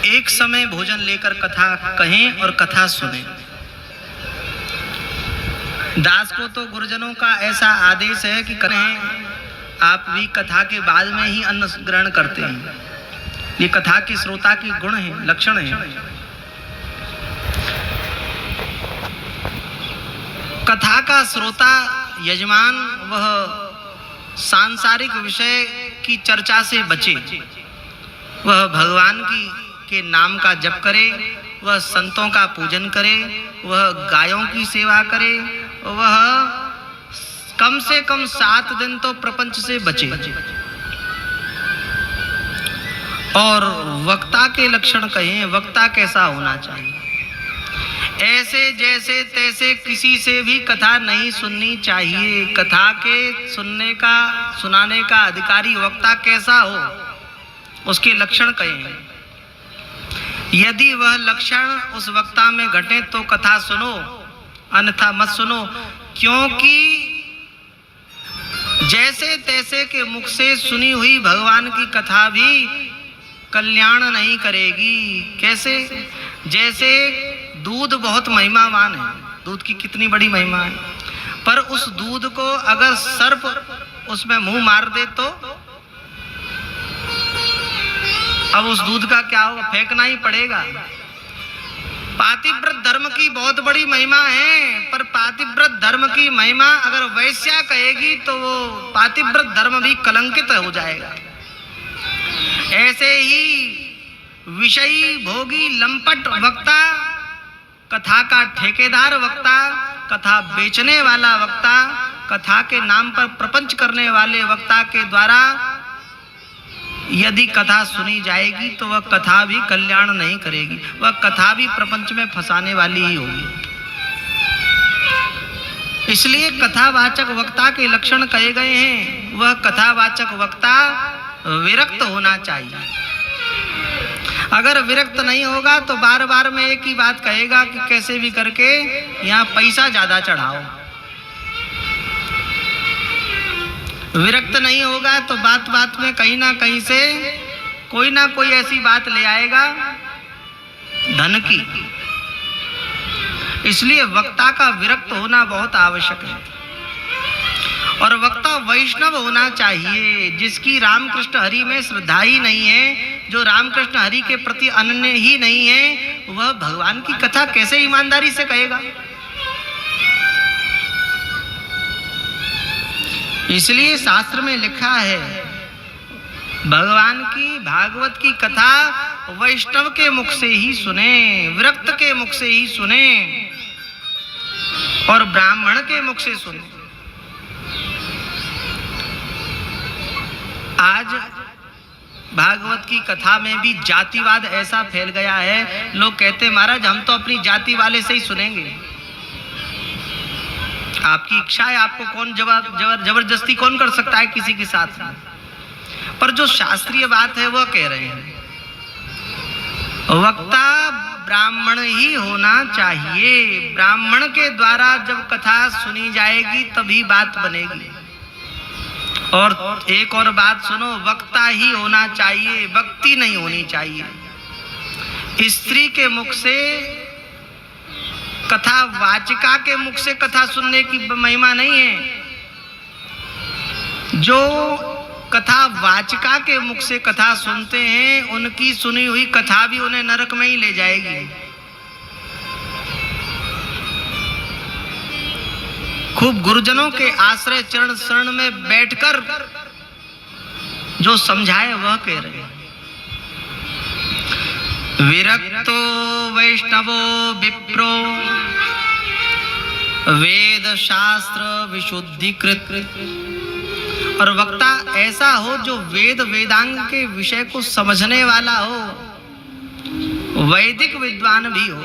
एक समय भोजन लेकर कथा कहें और कथा सुने। दास को तो गुरुजनों का ऐसा आदेश है कि कहें आप भी कथा के बाद में ही अन्न ग्रहण करते हैं। ये कथा के श्रोता के गुण हैं, लक्षण हैं। कथा का श्रोता यजमान वह सांसारिक विषय की चर्चा से बचे, वह भगवान के नाम का जप करे, वह संतों का पूजन करे, वह गायों की सेवा करे, वह कम से कम 7 दिन तो प्रपंच से बचे। और वक्ता के लक्षण कहें, वक्ता कैसा होना चाहिए? ऐसे जैसे तैसे किसी से भी कथा नहीं सुननी चाहिए। कथा के सुनाने का अधिकारी वक्ता कैसा हो, उसके लक्षण कहें। यदि वह लक्षण उस वक्ता में घटे तो कथा सुनो, अन्यथा मत सुनो, क्योंकि जैसे तैसे के मुख से सुनी हुई भगवान की कथा भी कल्याण नहीं करेगी। कैसे? जैसे दूध बहुत महिमावान है, दूध की कितनी बड़ी महिमा है, पर उस दूध को अगर सर्प उसमें मुंह मार दे तो अब उस दूध का क्या होगा? फेंकना ही पड़ेगा। पातिव्रत धर्म की बहुत बड़ी महिमा है, पर पातिव्रत धर्म की महिमा अगर वैश्या कहेगी तो वो पातिव्रत धर्म भी कलंकित हो जाएगा। ऐसे ही विषयी भोगी लंपट वक्ता, कथा का ठेकेदार वक्ता, कथा बेचने वाला वक्ता, कथा के नाम पर प्रपंच करने वाले वक्ता के द्वारा यदि कथा सुनी जाएगी तो वह कथा भी कल्याण नहीं करेगी, वह कथा भी प्रपंच में फंसाने वाली ही होगी। इसलिए कथावाचक वक्ता के लक्षण कहे गए हैं। वह कथावाचक वक्ता विरक्त होना चाहिए। अगर विरक्त नहीं होगा तो बार बार में एक ही बात कहेगा कि कैसे भी करके यहाँ पैसा ज्यादा चढ़ाओ। विरक्त नहीं होगा तो बात बात में कहीं ना कहीं से कोई ना कोई ऐसी बात ले आएगा धन की। इसलिए वक्ता का विरक्त होना बहुत आवश्यक है। और वक्ता वैष्णव होना चाहिए, जिसकी रामकृष्ण हरि में श्रद्धा ही नहीं है, जो रामकृष्ण हरि के प्रति अनन्य ही नहीं है, वह भगवान की कथा कैसे ईमानदारी से कहेगा? इसलिए शास्त्र में लिखा है भगवान की भागवत की कथा वैष्णव के मुख से ही सुने, विरक्त के मुख से ही सुने और ब्राह्मण के मुख से सुने। आज भागवत की कथा में भी जातिवाद ऐसा फैल गया है, लोग कहते महाराज हम तो अपनी जाति वाले से ही सुनेंगे। आपकी इच्छा है, आपको कौन जबरदस्ती कौन कर सकता है किसी के साथ? पर जो शास्त्रीय बात है वह कह रहे हैं वक्ता ब्राह्मण ही होना चाहिए। ब्राह्मण के द्वारा जब कथा सुनी जाएगी तभी बात बनेगी। और एक और बात सुनो, वक्ता ही होना चाहिए, वक्ति नहीं होनी चाहिए। स्त्री के मुख से, कथा वाचिका के मुख से कथा सुनने की महिमा नहीं है। जो कथा वाचिका के मुख से कथा सुनते हैं उनकी सुनी हुई कथा भी उन्हें नरक में ही ले जाएगी। खूब गुरुजनों के आश्रय चरण शरण में बैठकर जो समझाए वह कह रहे हैं। विरक्तो वैष्णवो विप्रो वेद शास्त्र विशुद्धिकृत। और वक्ता ऐसा हो जो वेद वेदांग के विषय को समझने वाला हो, वैदिक विद्वान भी हो।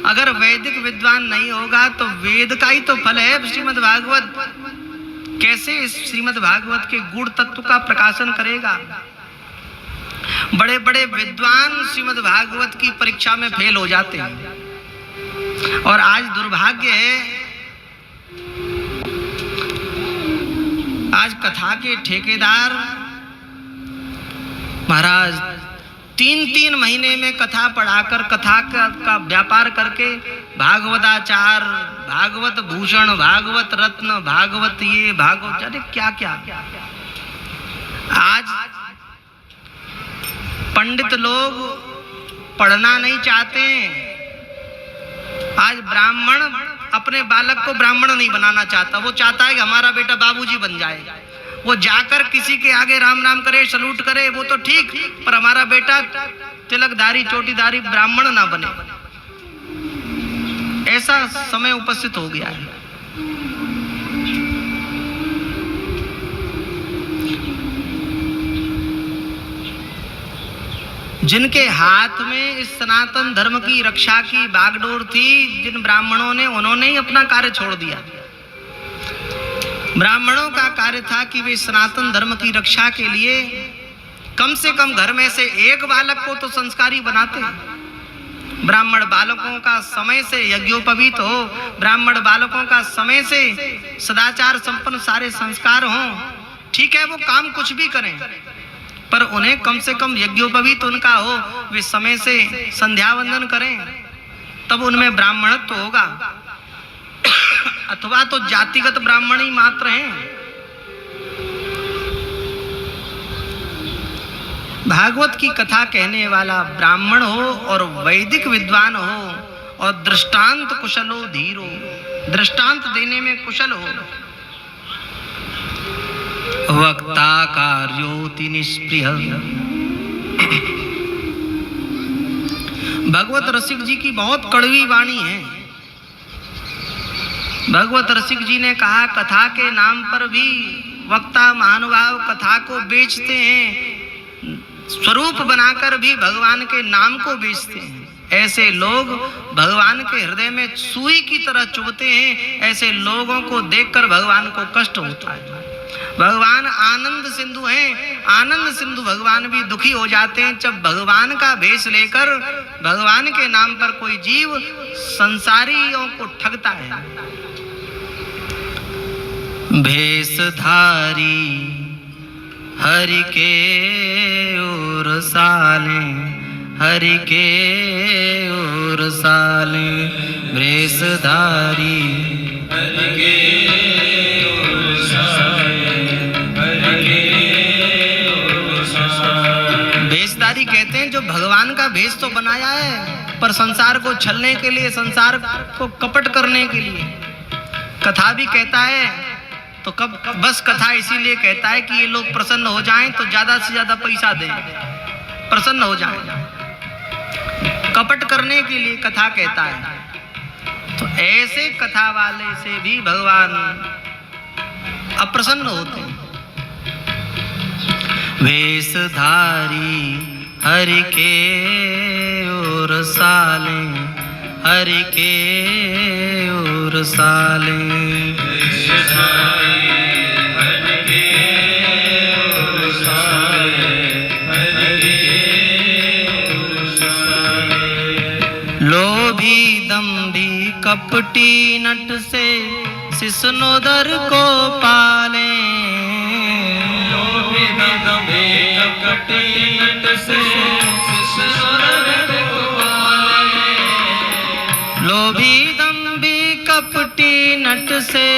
अगर वैदिक विद्वान नहीं होगा तो वेद का ही तो फल है श्रीमद् भागवत। कैसे इस श्रीमद् भागवत के गुण तत्व का प्रकाशन करेगा? बड़े बड़े विद्वान श्रीमद् भागवत की परीक्षा में फेल हो जाते हैं। और आज दुर्भाग्य है, आज कथा के ठेकेदार महाराज 3-3 महीने में कथा पढ़ाकर, कथा का व्यापार करके भागवताचार, भागवत भूषण, भागवत रत्न, भागवत ये, भागवत, अरे क्या क्या। आज पंडित लोग पढ़ना नहीं चाहते। आज ब्राह्मण अपने बालक को ब्राह्मण नहीं बनाना चाहता, वो चाहता है कि हमारा बेटा बाबूजी बन जाए। वो जाकर किसी के आगे राम राम करे, सलूट करे, वो तो ठीक, पर हमारा बेटा तिलकधारी चोटीधारी ब्राह्मण ना बने। ऐसा समय उपस्थित हो गया है। जिनके हाथ में इस सनातन धर्म की रक्षा की बागडोर थी, जिन ब्राह्मणों ने, उन्होंने ही अपना कार्य छोड़ दिया। ब्राह्मणों का कार्य था कि वे सनातन धर्म की रक्षा के लिए कम से कम घर में से एक बालक को तो संस्कारी बनाते। ब्राह्मण बालकों का समय से यज्ञोपवीत हो, ब्राह्मण बालकों का समय से सदाचार संपन्न सारे संस्कार हों। ठीक है, वो काम कुछ भी करें, पर उन्हें कम से कम यज्ञोपवीत उनका हो, वे समय से संध्या वंदन करें, तब उनमें ब्राह्मणत्व तो होगा। अथवा तो जातिगत ब्राह्मण ही मात्र हैं। भागवत की कथा कहने वाला ब्राह्मण हो और वैदिक विद्वान हो और दृष्टांत कुशलो धीरो, दृष्टांत देने में कुशल हो। वक्ता कार्योति निष्प्रिय। भगवत रसिक जी की बहुत कड़वी वाणी है। भगवत रसिक जी ने कहा, कथा के नाम पर भी वक्ता महानुभाव कथा को बेचते हैं, स्वरूप बनाकर भी भगवान के नाम को बेचते हैं। ऐसे लोग भगवान के हृदय में सुई की तरह चुभते हैं। ऐसे लोगों को देखकर भगवान को कष्ट होता है। भगवान आनंद सिंधु हैं, आनंद सिंधु भगवान भी दुखी हो जाते हैं जब भगवान का भेष लेकर भगवान के नाम पर कोई जीव संसारियों को ठगता है। भेषधारी हरि के ओर साले, हरि के ओर साले, भेषधारी हरि के ओर साले, हरि के ओर साले। भेषधारी कहते हैं जो भगवान का भेष तो बनाया है, पर संसार को छलने के लिए, संसार को कपट करने के लिए। कथा भी कहता है तो कब बस कथा इसीलिए कहता है कि ये लोग प्रसन्न हो जाएं तो ज्यादा से ज्यादा पैसा दें, प्रसन्न हो जाएं। कपट करने के लिए कथा कहता है। तो ऐसे कथा वाले से भी भगवान अप्रसन्न होते हैं। वेशधारी हरि के ओर साले, हरि के ओर साले। लोभी दम्भी कपटी नट से शिष्णोदर को पाले। लोभी दम्भी कपटी नट से शिष्णोदर को पाले। लोभी दम्भी कपटी नट से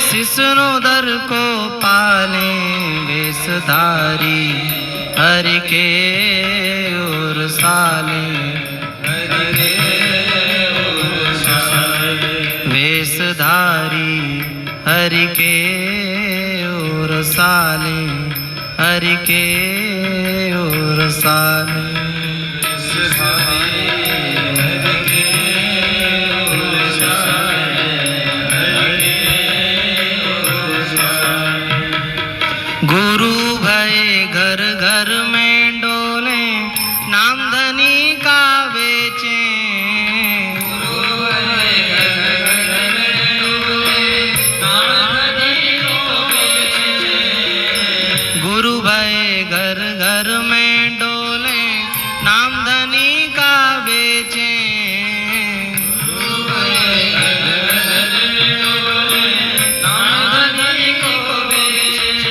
शिष्णोदर को पाले। वेशधारी हरि के ओर साले, हरि के ओर साले। वेशधारी हरि के ओर साले, हरि के ओर साले। गुरु भय घर घर में डोले, नाम धनी का बेचे। गुरु भय घर घर में डोले, नाम धनी को बेचे। गुरु भय घर घर में डोले, नाम धनी का बेचे। गुरु भय घर घर में डोले, नाम धनी को बेचे।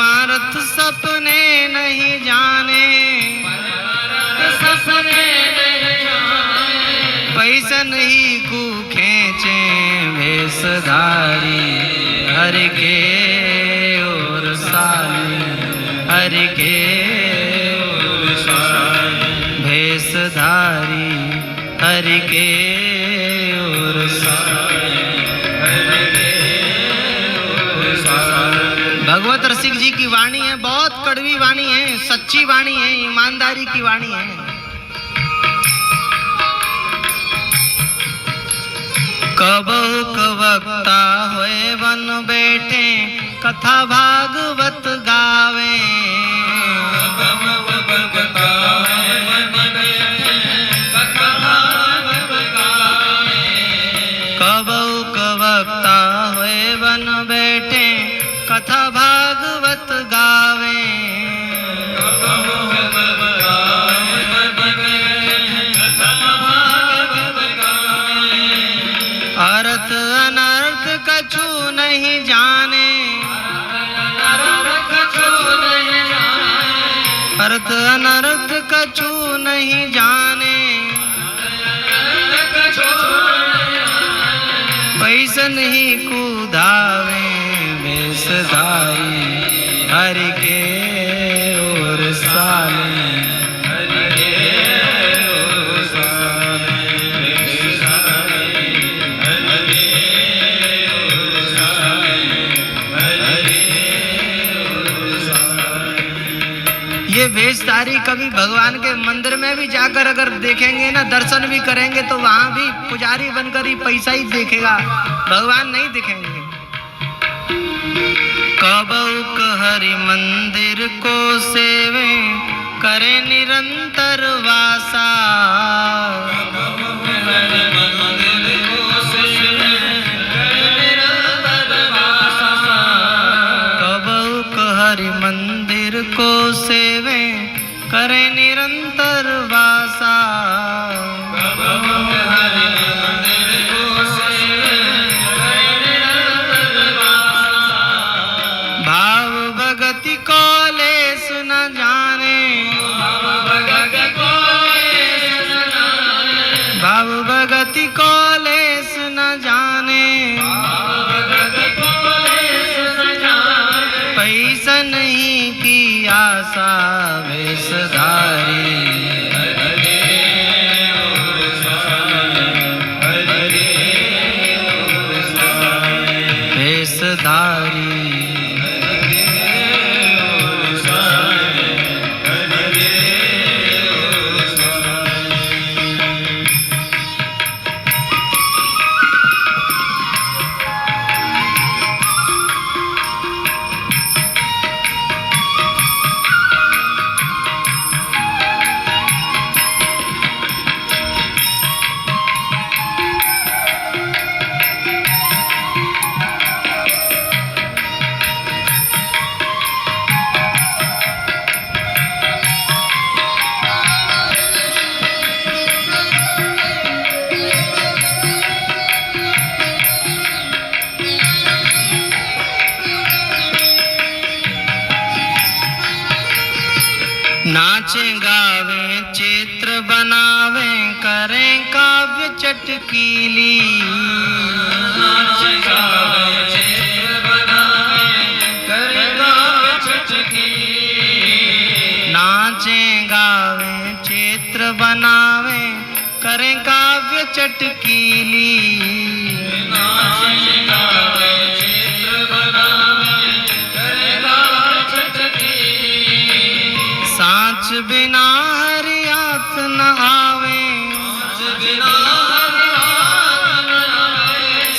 परमार्थ सपने नहीं जाने, पैसा नहीं को खेचे भेषधारी, हरि के और साली, हरि के और साली, भेषधारी हरि के और साली, हरि के और साली। भगवत रसिक जी की वाणी है, बहुत कड़वी वाणी है, सच्ची वाणी है, ईमानदारी की वाणी है। कबहु कवक्ता होए वन बैठे, कथा भागवत गावे, कबहु कवक्ता होए वन बैठे, कथा भागवत गावे, अर्थ अनर्थ कछु नहीं जाने, अर्थ अनर्थ कछु नहीं जाने, पैसा नहीं कुदावे भेषधारी, हरि के और साली, हरि के और साली, ये भेषधारी कभी भगवान के मंदिर में भी जाकर अगर देखेंगे ना, दर्शन भी करेंगे तो वहां भी पुजारी बनकर ही पैसा ही देखेगा, भगवान नहीं दिखेंगे। कबहुक हरि मंदिर को सेवे, करे निरंतर वासा, कबहुक हरि मंदिर को सेवे, करे निरंतर वासा, भाव भगति को लेस न जाने, भाव भगति को लेस न जाने, पैसा नहीं की आशा भेषधारी, भेषधारी नाचे गावे चित्र बनावे, करें काव्य चटकीली, नाचे गावे चित्र बनावे, करें काव्य चटकीली, नाचे गावे चित्र बनावे, करें काव्य चटकीली, नाचे गावे चित्र बनावे, करें काव्य चटकीली, सांच बिना हरियात न आवे,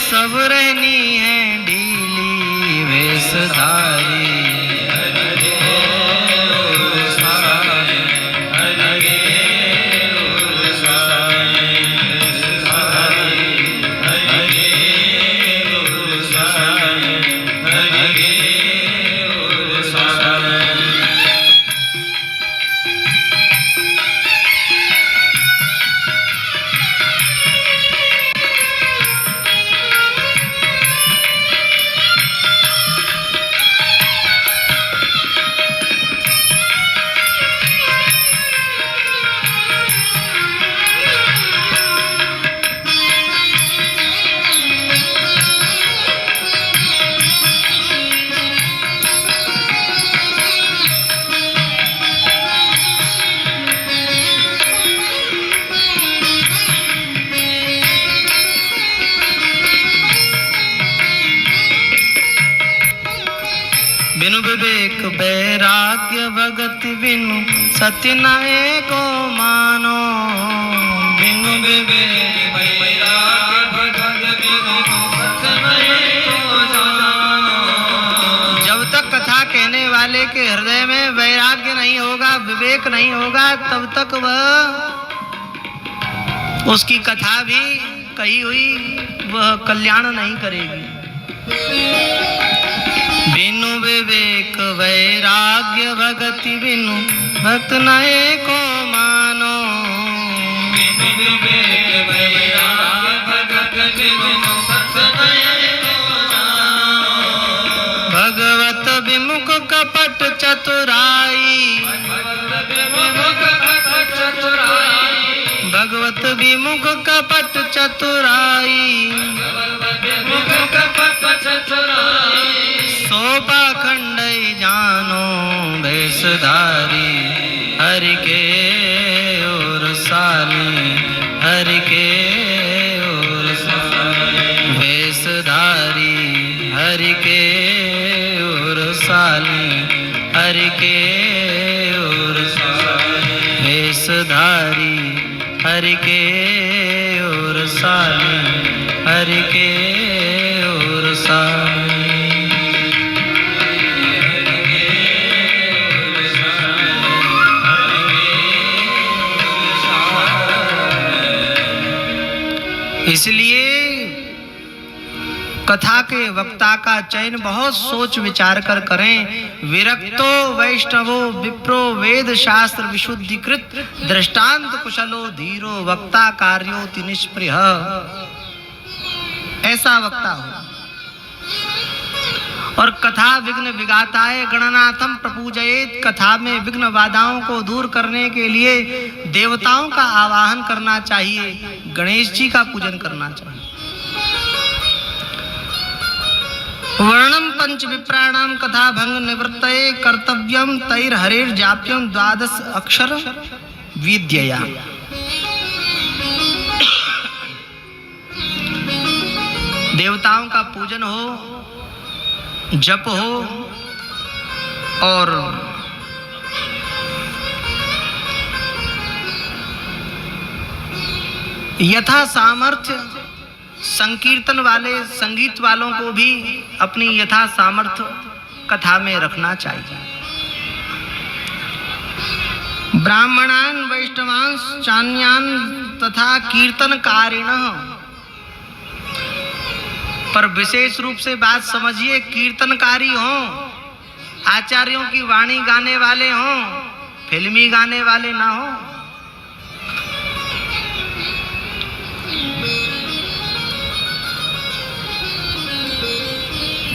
सब रहनी है ढीली भेषधारी, विवेक वैराग्य भगति बिनु सत्य न एको मानो। बिनु विवेक वैराग्य भगति बिनु सत्य न एको जानो। जब तक कथा कहने वाले के हृदय में वैराग्य नहीं होगा, विवेक नहीं होगा, तब तक वह उसकी कथा भी कही हुई वह कल्याण नहीं करेगी। बिनु विवेक वैराग्य भगति बिनु भक्त न एको मानो। बिनु विवेक वैराग्य भगति बिनु भक्त न एको जानो। भगवत विमुख कपट चतुराई, भगवत विमुख कपट चतुराई, सो पाखंड जानो भेषधारी। हरि के और साली, हरि के और साली, भेषधारी हरि के और साली, हरि के और साली, भेषधारी हरि के और साली, हरि के और साली। इसलिए कथा के वक्ता का चयन बहुत सोच विचार कर करें। विरक्तो वैष्णवो विप्रो वेद शास्त्र विशुद्धिकृत दृष्टांत कुशलो धीरो वक्ता कार्योति निष्प्रिय। ऐसा वक्ता हो। और कथा विघ्न विघाताय गणनाथम प्रपूजयेत। कथा में विघ्न बाधाओं को दूर करने के लिए देवताओं का आवाहन करना चाहिए, गणेश जी का पूजन करना चाहिए। वर्णम पंच विप्राणाम कथा भंग निवृत्तये कर्तव्यम तैर हरेर जाप्यम द्वादश अक्षर विद्यया। देवताओं का पूजन हो, जप हो और यथा सामर्थ्य संकीर्तन वाले संगीत वालों को भी अपनी यथा सामर्थ्य कथा में रखना चाहिए। ब्राह्मणान वैष्णवांश चान्यान तथा कीर्तनकारिणः। पर विशेष रूप से बात समझिए, कीर्तनकारी हों, आचार्यों की वाणी गाने वाले हों, फिल्मी गाने वाले ना हो।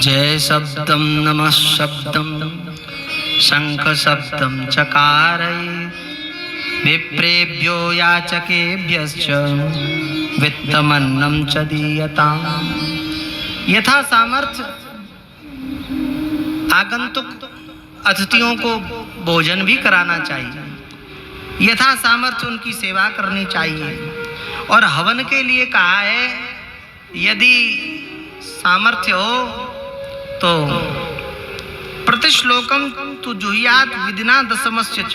जय शब्दम नमः शब्दम शंख शब्दम चकारये विप्रेभ्यो याचकेभ्यश्च वित्तमन्नं च दीयताम्। यथा सामर्थ्य आगंतुक अतिथियों को भोजन भी कराना चाहिए, यथा सामर्थ्य उनकी सेवा करनी चाहिए। और हवन के लिए कहा है, यदि सामर्थ्य हो तो प्रतिश्लोकम तु जुह्यात विधिना दशमस्य च।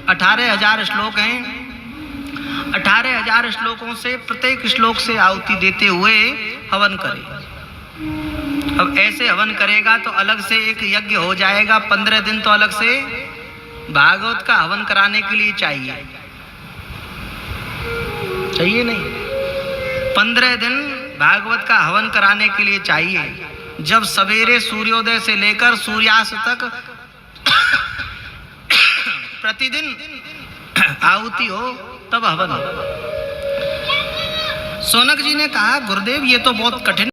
18,000 श्लोक हैं। 18,000 श्लोकों से प्रत्येक श्लोक से आहुति देते हुए हवन करे। अब ऐसे हवन करेगा तो अलग से एक यज्ञ हो जाएगा। 15 दिन तो अलग से भागवत का हवन कराने के लिए चाहिए, चाहिए नहीं? 15 दिन भागवत का हवन कराने के लिए चाहिए। जब सवेरे सूर्योदय से लेकर सूर्यास्त तक प्रतिदिन आहुति हो तब हवन हो। सोनक जी ने कहा, गुरुदेव ये तो बहुत कठिन